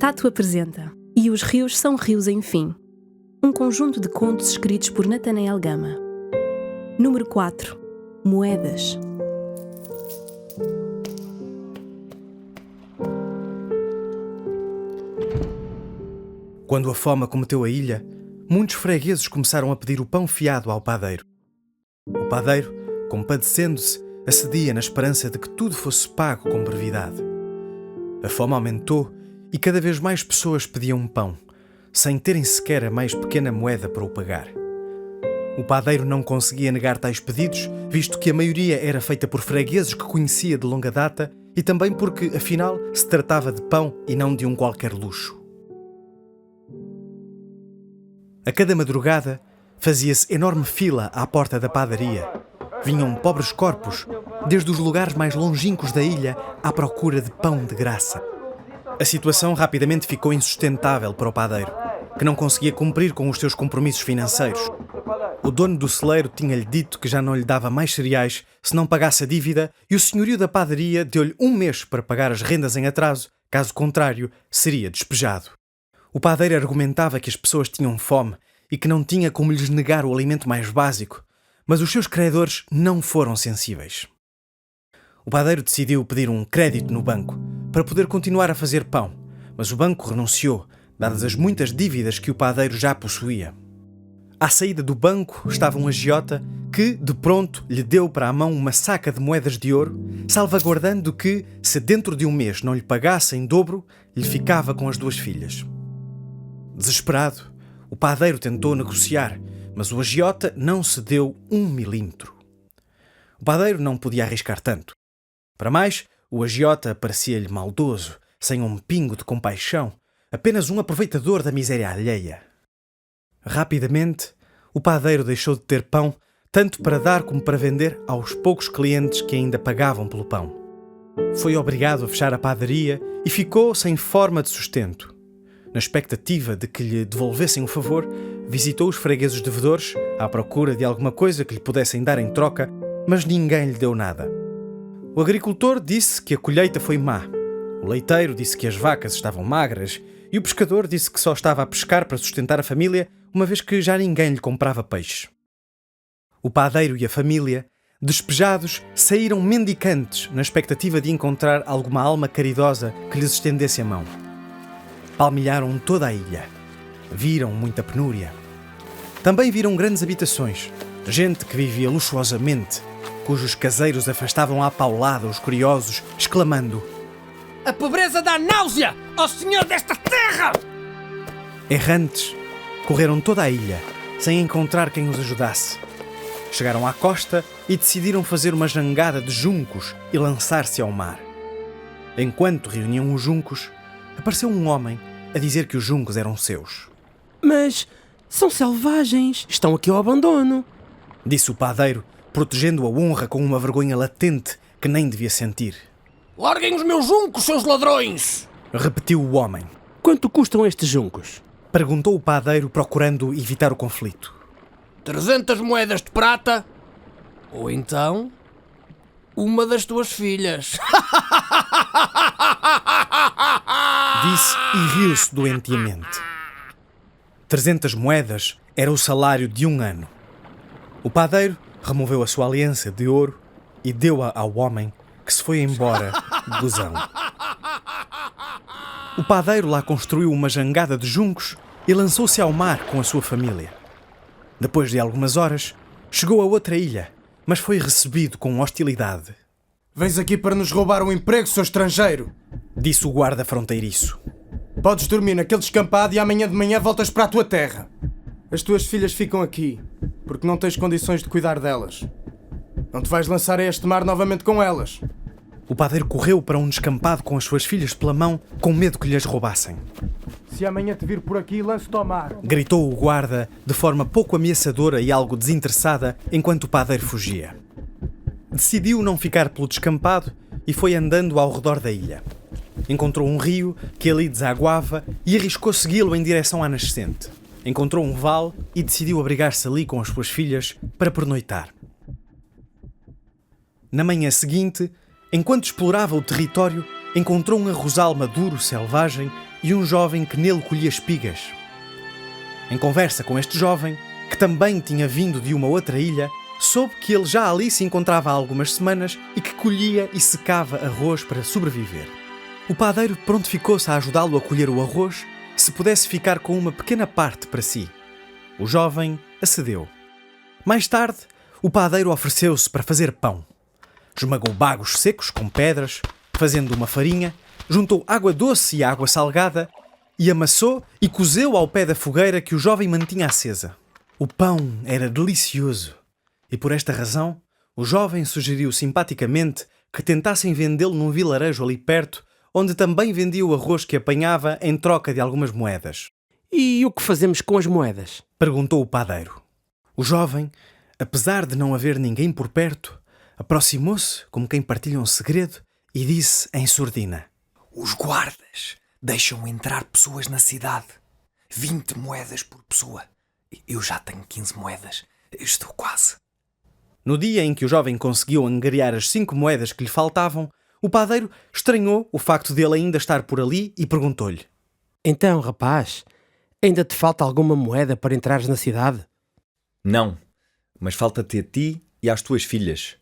Tato apresenta E os Rios São Rios Enfim, um conjunto de contos escritos por Natanael Gama. Número 4. Moedas. Quando a fome acometeu a ilha, muitos fregueses começaram a pedir o pão fiado ao padeiro. O padeiro, compadecendo-se, acedia na esperança de que tudo fosse pago com brevidade. A fome aumentou e cada vez mais pessoas pediam pão, sem terem sequer a mais pequena moeda para o pagar. O padeiro não conseguia negar tais pedidos, visto que a maioria era feita por fregueses que conhecia de longa data e também porque, afinal, se tratava de pão e não de um qualquer luxo. A cada madrugada, fazia-se enorme fila à porta da padaria. Vinham pobres corpos, desde os lugares mais longínquos da ilha, à procura de pão de graça. A situação rapidamente ficou insustentável para o padeiro, que não conseguia cumprir com os seus compromissos financeiros. O dono do celeiro tinha-lhe dito que já não lhe dava mais cereais se não pagasse a dívida e o senhorio da padaria deu-lhe 1 mês para pagar as rendas em atraso, caso contrário, seria despejado. O padeiro argumentava que as pessoas tinham fome e que não tinha como lhes negar o alimento mais básico, mas os seus credores não foram sensíveis. O padeiro decidiu pedir um crédito no banco para poder continuar a fazer pão, mas o banco renunciou, dadas as muitas dívidas que o padeiro já possuía. À saída do banco estava um agiota que, de pronto, lhe deu para a mão uma saca de moedas de ouro, salvaguardando que, se dentro de 1 mês não lhe pagasse em dobro, lhe ficava com as 2 filhas. Desesperado, o padeiro tentou negociar, mas o agiota não cedeu 1 milímetro. O padeiro não podia arriscar tanto. Para mais, o agiota parecia-lhe maldoso, sem um pingo de compaixão, apenas um aproveitador da miséria alheia. Rapidamente, o padeiro deixou de ter pão, tanto para dar como para vender aos poucos clientes que ainda pagavam pelo pão. Foi obrigado a fechar a padaria e ficou sem forma de sustento. Na expectativa de que lhe devolvessem o favor, visitou os fregueses devedores à procura de alguma coisa que lhe pudessem dar em troca, mas ninguém lhe deu nada. O agricultor disse que a colheita foi má, o leiteiro disse que as vacas estavam magras e o pescador disse que só estava a pescar para sustentar a família, uma vez que já ninguém lhe comprava peixe. O padeiro e a família, despejados, saíram mendicantes na expectativa de encontrar alguma alma caridosa que lhes estendesse a mão. Palmilharam toda a ilha. Viram muita penúria. Também viram grandes habitações, gente que vivia luxuosamente, cujos caseiros afastavam à paulada os curiosos, exclamando: "A pobreza dá náusea ao senhor desta terra!" Errantes, correram toda a ilha, sem encontrar quem os ajudasse. Chegaram à costa e decidiram fazer uma jangada de juncos e lançar-se ao mar. Enquanto reuniam os juncos, apareceu um homem a dizer que os juncos eram seus. "Mas são selvagens, estão aqui ao abandono", disse o padeiro, protegendo a honra com uma vergonha latente que nem devia sentir. "Larguem os meus juncos, seus ladrões!" repetiu o homem. "Quanto custam estes juncos?" perguntou o padeiro, procurando evitar o conflito. 300 moedas de prata, ou então uma das tuas filhas." Disse e riu-se doentiamente. 300 moedas era o salário de 1 ano. O padeiro removeu a sua aliança de ouro e deu-a ao homem, que se foi embora, gozão. O padeiro lá construiu uma jangada de juncos e lançou-se ao mar com a sua família. Depois de algumas horas, chegou a outra ilha, mas foi recebido com hostilidade. "Vens aqui para nos roubar um emprego, seu estrangeiro", disse o guarda fronteiriço. "Podes dormir naquele descampado e amanhã de manhã voltas para a tua terra. As tuas filhas ficam aqui, porque não tens condições de cuidar delas. Não te vais lançar a este mar novamente com elas." O padeiro correu para um descampado com as suas filhas pela mão, com medo que lhes roubassem. "Se amanhã te vir por aqui, lanço-te ao mar", gritou o guarda de forma pouco ameaçadora e algo desinteressada enquanto o padeiro fugia. Decidiu não ficar pelo descampado e foi andando ao redor da ilha. Encontrou um rio que ali desaguava e arriscou segui-lo em direção à nascente. Encontrou um vale e decidiu abrigar-se ali com as suas filhas para pernoitar. Na manhã seguinte, enquanto explorava o território, encontrou um arrozal maduro, selvagem, e um jovem que nele colhia espigas. Em conversa com este jovem, que também tinha vindo de uma outra ilha, soube que ele já ali se encontrava há algumas semanas e que colhia e secava arroz para sobreviver. O padeiro prontificou-se a ajudá-lo a colher o arroz, se pudesse ficar com uma pequena parte para si. O jovem acedeu. Mais tarde, o padeiro ofereceu-se para fazer pão. Esmagou bagos secos com pedras, fazendo uma farinha, juntou água doce e água salgada e amassou e cozeu ao pé da fogueira que o jovem mantinha acesa. O pão era delicioso e, por esta razão, o jovem sugeriu simpaticamente que tentassem vendê-lo num vilarejo ali perto, onde também vendia o arroz que apanhava em troca de algumas moedas. E o que fazemos com as moedas? Perguntou o padeiro. O jovem, apesar de não haver ninguém por perto, aproximou-se como quem partilha um segredo e disse em surdina: Os guardas deixam entrar pessoas na cidade. 20 moedas por pessoa. Eu já tenho 15 moedas. Estou quase. No dia em que o jovem conseguiu angariar as 5 moedas que lhe faltavam, o padeiro estranhou o facto de ele ainda estar por ali e perguntou-lhe: Então, rapaz, ainda te falta alguma moeda para entrares na cidade? Não, mas falta-te a ti e às tuas filhas.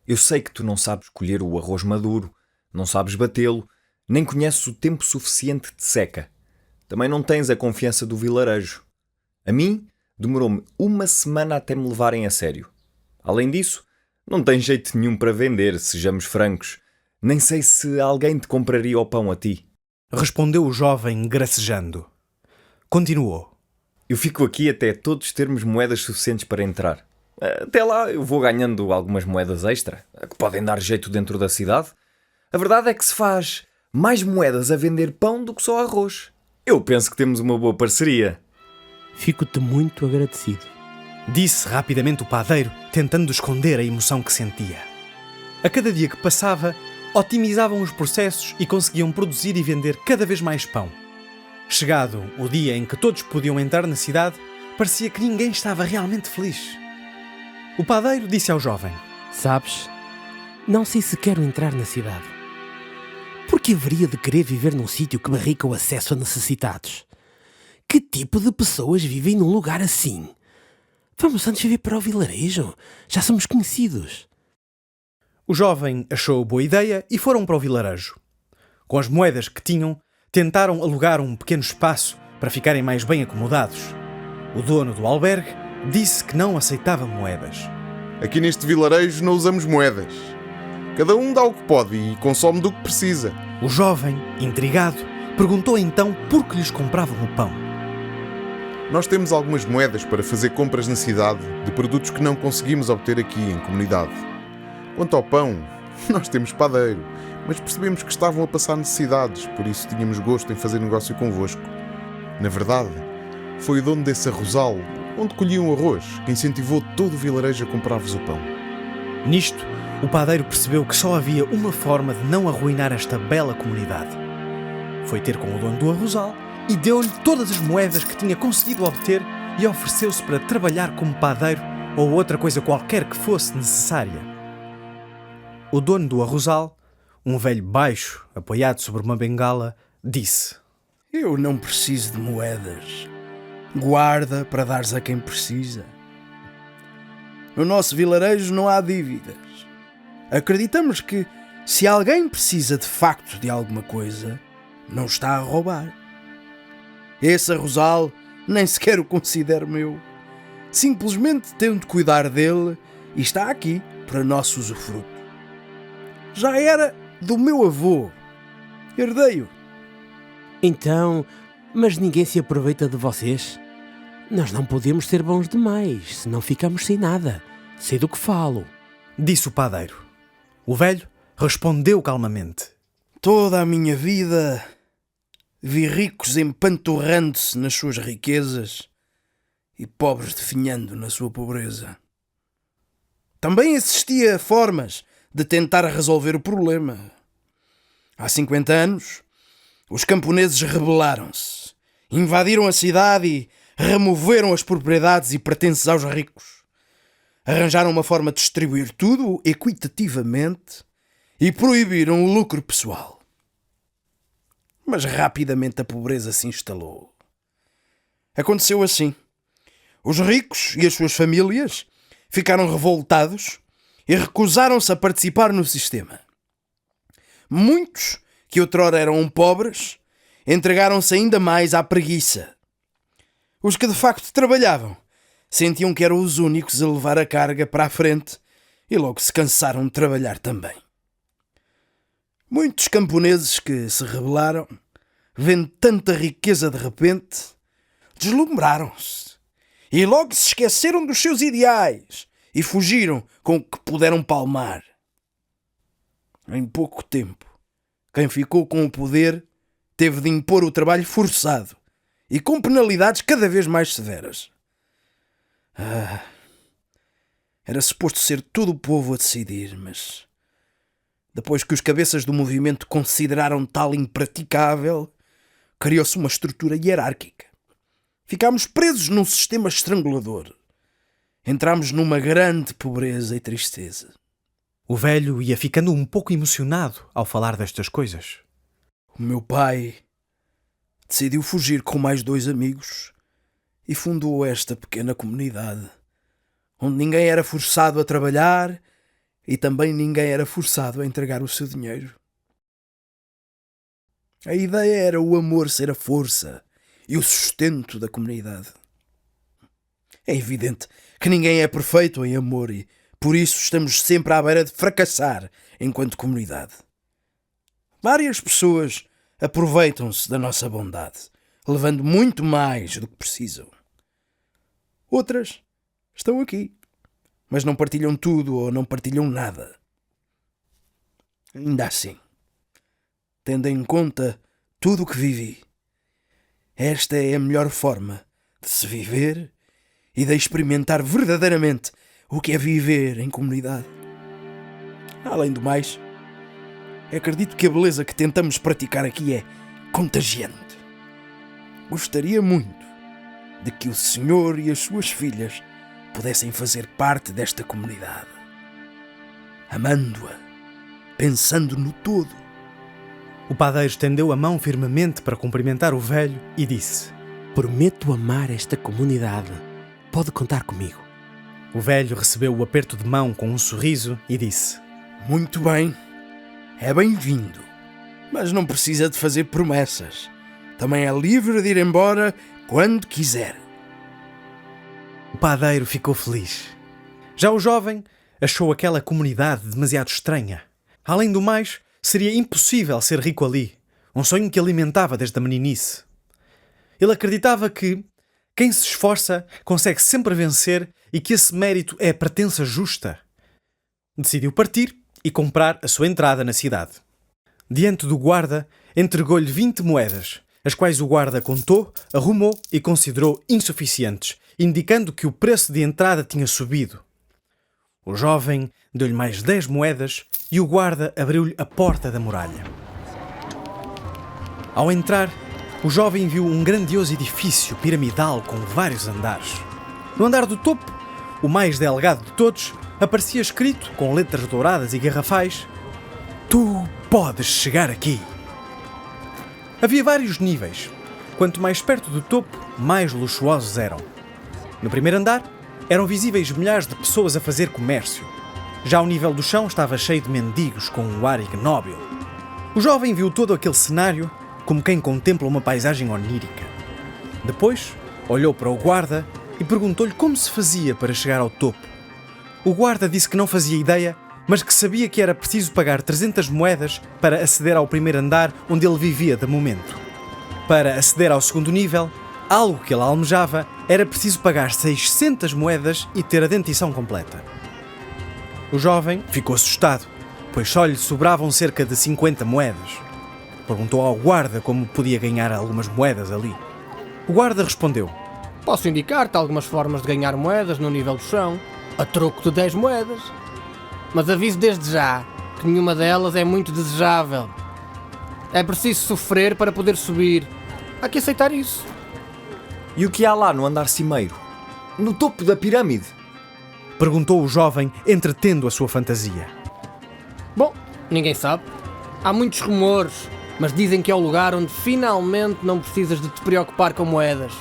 Eu sei que tu não sabes colher o arroz maduro, não sabes batê-lo, nem conheces o tempo suficiente de seca. Também não tens a confiança do vilarejo. A mim, demorou-me 1 semana até me levarem a sério. Além disso, não tens jeito nenhum para vender, sejamos francos. Nem sei se alguém te compraria o pão a ti. Respondeu o jovem gracejando. Continuou: Eu fico aqui até todos termos moedas suficientes para entrar. Até lá eu vou ganhando algumas moedas extra, que podem dar jeito dentro da cidade. A verdade é que se faz mais moedas a vender pão do que só arroz. Eu penso que temos uma boa parceria. Fico-te muito agradecido. Disse rapidamente o padeiro, tentando esconder a emoção que sentia. A cada dia que passava, otimizavam os processos e conseguiam produzir e vender cada vez mais pão. Chegado o dia em que todos podiam entrar na cidade, parecia que ninguém estava realmente feliz. O padeiro disse ao jovem: Sabes, não sei se quero entrar na cidade. Por que haveria de querer viver num sítio que barrica o acesso a necessitados? Que tipo de pessoas vivem num lugar assim? Vamos antes viver para o vilarejo. Já somos conhecidos. O jovem achou boa ideia e foram para o vilarejo. Com as moedas que tinham, tentaram alugar um pequeno espaço para ficarem mais bem acomodados. O dono do albergue disse que não aceitava moedas. Aqui neste vilarejo não usamos moedas. Cada um dá o que pode e consome do que precisa. O jovem, intrigado, perguntou então por que lhes compravam o pão. Nós temos algumas moedas para fazer compras na cidade de produtos que não conseguimos obter aqui em comunidade. Quanto ao pão, nós temos padeiro, mas percebemos que estavam a passar necessidades, por isso tínhamos gosto em fazer negócio convosco. Na verdade, foi o dono desse arrozal, onde colhiam o arroz, que incentivou todo o vilarejo a comprar-vos o pão. Nisto, o padeiro percebeu que só havia uma forma de não arruinar esta bela comunidade. Foi ter com o dono do arrozal e deu-lhe todas as moedas que tinha conseguido obter e ofereceu-se para trabalhar como padeiro ou outra coisa qualquer que fosse necessária. O dono do arrozal, um velho baixo, apoiado sobre uma bengala, disse: Eu não preciso de moedas. Guarda para dares a quem precisa. No nosso vilarejo não há dívidas. Acreditamos que, se alguém precisa de facto de alguma coisa, não está a roubar. Esse arrozal nem sequer o considero meu. Simplesmente tenho de cuidar dele e está aqui para nosso usufruto. Já era do meu avô. Herdei-o. Então, mas ninguém se aproveita de vocês? Nós não podemos ser bons demais, senão ficamos sem nada. Sei do que falo. Disse o padeiro. O velho respondeu calmamente: Toda a minha vida vi ricos empanturrando-se nas suas riquezas e pobres definhando na sua pobreza. Também existia formas de tentar resolver o problema. Há 50 anos, os camponeses rebelaram-se, invadiram a cidade e removeram as propriedades e pertences aos ricos. Arranjaram uma forma de distribuir tudo equitativamente e proibiram o lucro pessoal. Mas rapidamente a pobreza se instalou. Aconteceu assim. Os ricos e as suas famílias ficaram revoltados e recusaram-se a participar no sistema. Muitos, que outrora eram pobres, entregaram-se ainda mais à preguiça. Os que de facto trabalhavam sentiam que eram os únicos a levar a carga para a frente e logo se cansaram de trabalhar também. Muitos camponeses que se rebelaram, vendo tanta riqueza de repente, deslumbraram-se e logo se esqueceram dos seus ideais e fugiram com o que puderam palmar. Em pouco tempo, quem ficou com o poder teve de impor o trabalho forçado e com penalidades cada vez mais severas. Era suposto ser todo o povo a decidir, mas depois que os cabeças do movimento consideraram tal impraticável, criou-se uma estrutura hierárquica. Ficámos presos num sistema estrangulador. Entramos numa grande pobreza e tristeza. O velho ia ficando um pouco emocionado ao falar destas coisas. O meu pai decidiu fugir com mais 2 amigos e fundou esta pequena comunidade, onde ninguém era forçado a trabalhar e também ninguém era forçado a entregar o seu dinheiro. A ideia era o amor ser a força e o sustento da comunidade. É evidente que ninguém é perfeito em amor e, por isso, estamos sempre à beira de fracassar enquanto comunidade. Várias pessoas aproveitam-se da nossa bondade, levando muito mais do que precisam. Outras estão aqui, mas não partilham tudo ou não partilham nada. Ainda assim, tendo em conta tudo o que vivi, esta é a melhor forma de se viver e de experimentar verdadeiramente o que é viver em comunidade. Além do mais, acredito que a beleza que tentamos praticar aqui é contagiante. Gostaria muito de que o senhor e as suas filhas pudessem fazer parte desta comunidade, amando-a, pensando no todo. O padeiro estendeu a mão firmemente para cumprimentar o velho e disse: Prometo amar esta comunidade. Pode contar comigo. O velho recebeu o aperto de mão com um sorriso e disse: Muito bem, é bem-vindo, mas não precisa de fazer promessas. Também é livre de ir embora quando quiser. O padeiro ficou feliz. Já o jovem achou aquela comunidade demasiado estranha. Além do mais, seria impossível ser rico ali, um sonho que alimentava desde a meninice. Ele acreditava que quem se esforça consegue sempre vencer e que esse mérito é a pertença justa. Decidiu partir e comprar a sua entrada na cidade. Diante do guarda, entregou-lhe 20 moedas, as quais o guarda contou, arrumou e considerou insuficientes, indicando que o preço de entrada tinha subido. O jovem deu-lhe mais 10 moedas e o guarda abriu-lhe a porta da muralha. Ao entrar, o jovem viu um grandioso edifício piramidal com vários andares. No andar do topo, o mais delgado de todos, aparecia escrito, com letras douradas e garrafais: Tu podes chegar aqui. Havia vários níveis. Quanto mais perto do topo, mais luxuosos eram. No primeiro andar, eram visíveis milhares de pessoas a fazer comércio. Já ao nível do chão estava cheio de mendigos com um ar ignóbil. O jovem viu todo aquele cenário como quem contempla uma paisagem onírica. Depois, olhou para o guarda e perguntou-lhe como se fazia para chegar ao topo. O guarda disse que não fazia ideia, mas que sabia que era preciso pagar 300 moedas para aceder ao primeiro andar onde ele vivia de momento. Para aceder ao segundo nível, algo que ele almejava, era preciso pagar 600 moedas e ter a dentição completa. O jovem ficou assustado, pois só lhe sobravam cerca de 50 moedas. Perguntou ao guarda como podia ganhar algumas moedas ali. O guarda respondeu: Posso indicar-te algumas formas de ganhar moedas no nível do chão, a troco de 10 moedas. Mas aviso desde já que nenhuma delas é muito desejável. É preciso sofrer para poder subir. Há que aceitar isso. E o que há lá no andar cimeiro? No topo da pirâmide? Perguntou o jovem, entretendo a sua fantasia. Bom, ninguém sabe. Há muitos rumores, mas dizem que é o lugar onde finalmente não precisas de te preocupar com moedas.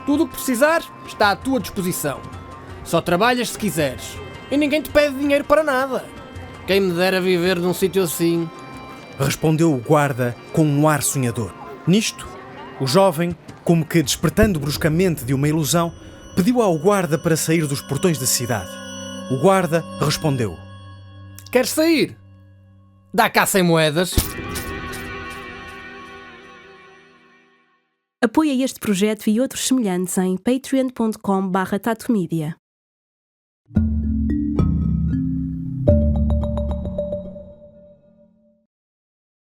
Tudo o que precisares está à tua disposição. Só trabalhas se quiseres. E ninguém te pede dinheiro para nada. Quem me dera viver num sítio assim. Respondeu o guarda com um ar sonhador. Nisto, o jovem, como que despertando bruscamente de uma ilusão, pediu ao guarda para sair dos portões da cidade. O guarda respondeu: Queres sair? Dá cá 100 moedas. Apoia este projeto e outros semelhantes em patreon.com/tatomedia.